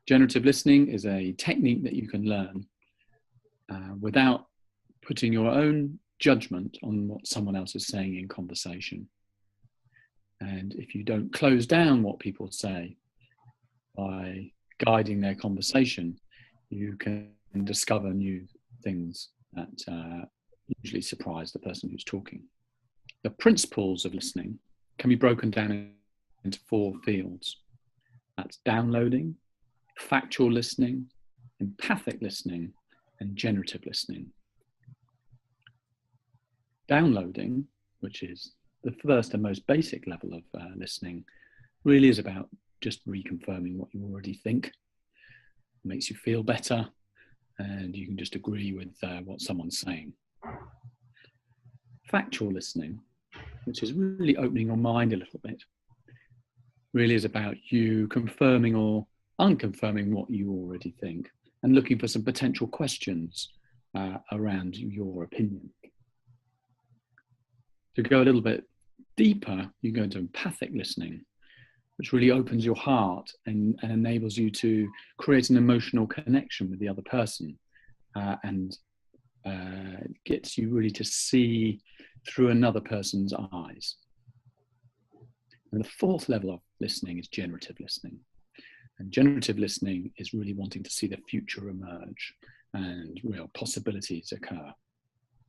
Generative listening is a technique that you can learn without putting your own judgment on what someone else is saying in conversation. And if you don't close down what people say by guiding their conversation, you can discover new things that usually surprise the person who's talking. The principles of listening can be broken down into 4 fields. That's downloading, factual listening, empathic listening, and generative listening. Downloading, which is the first and most basic level of listening, really is about just reconfirming what you already think. It makes you feel better, and you can just agree with what someone's saying. Factual listening, which is really opening your mind a little bit, really is about you confirming or unconfirming what you already think and looking for some potential questions around your opinion. To go a little bit deeper, you go into empathic listening, which really opens your heart and enables you to create an emotional connection with the other person and gets you really to see through another person's eyes. And the 4th level of listening is generative listening. And generative listening is really wanting to see the future emerge and real possibilities occur.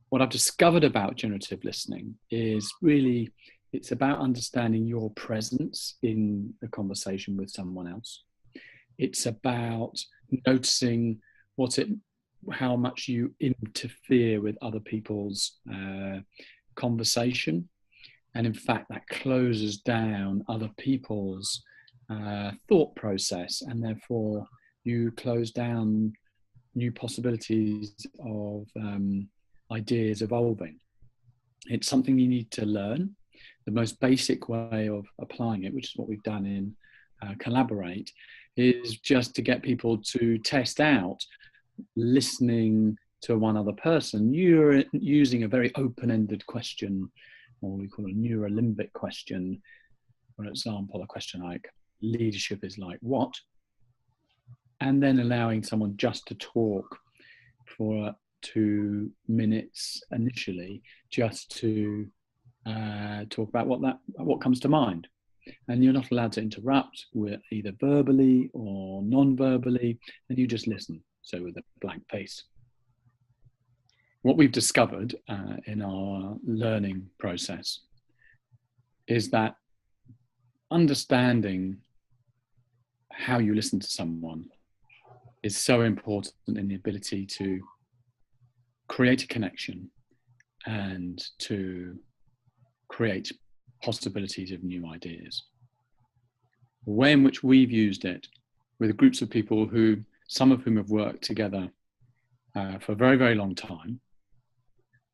What I've discovered about generative listening is really, it's about understanding your presence in a conversation with someone else. It's about noticing how much you interfere with other people's conversation. And in fact, that closes down other people's thought process, and therefore you close down new possibilities of ideas evolving. It's something you need to learn. The most basic way of applying it, which is what we've done in Collaborate, is just to get people to test out listening to one other person. You're using a very open-ended question, or we call a neurolimbic question. For example, a question like, leadership is like what? And then allowing someone just to talk for 2 minutes initially, just to talk about what comes to mind. And you're not allowed to interrupt with either verbally or non-verbally, and you just listen, so with a blank face. What we've discovered in our learning process is that understanding how you listen to someone is so important in the ability to create a connection and to create possibilities of new ideas. The way in which we've used it with groups of people some of whom have worked together for a very, very long time,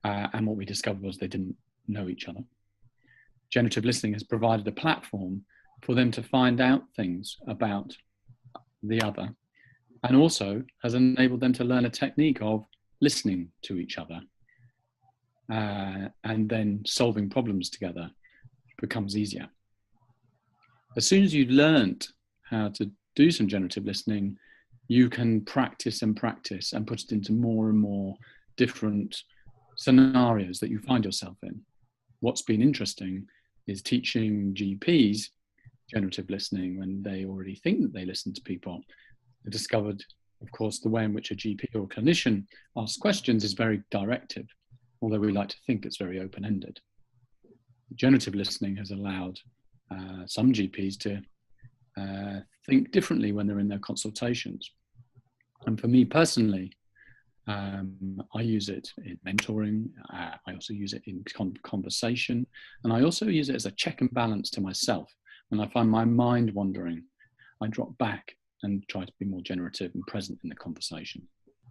and what we discovered was they didn't know each other. Generative listening has provided a platform for them to find out things about the other, and also has enabled them to learn a technique of listening to each other, and then solving problems together becomes easier. As soon as you've learned how to do some generative listening, you can practice and put it into more and more different scenarios that you find yourself in. What's been interesting is teaching GPs generative listening when they already think that they listen to people. I discovered, of course, the way in which a GP or a clinician asks questions is very directive, although we like to think it's very open-ended. Generative listening has allowed some GPs to think differently when they're in their consultations. And for me personally, I use it in mentoring. I also use it in conversation. And I also use it as a check and balance to myself. When I find my mind wandering, I drop back and try to be more generative and present in the conversation.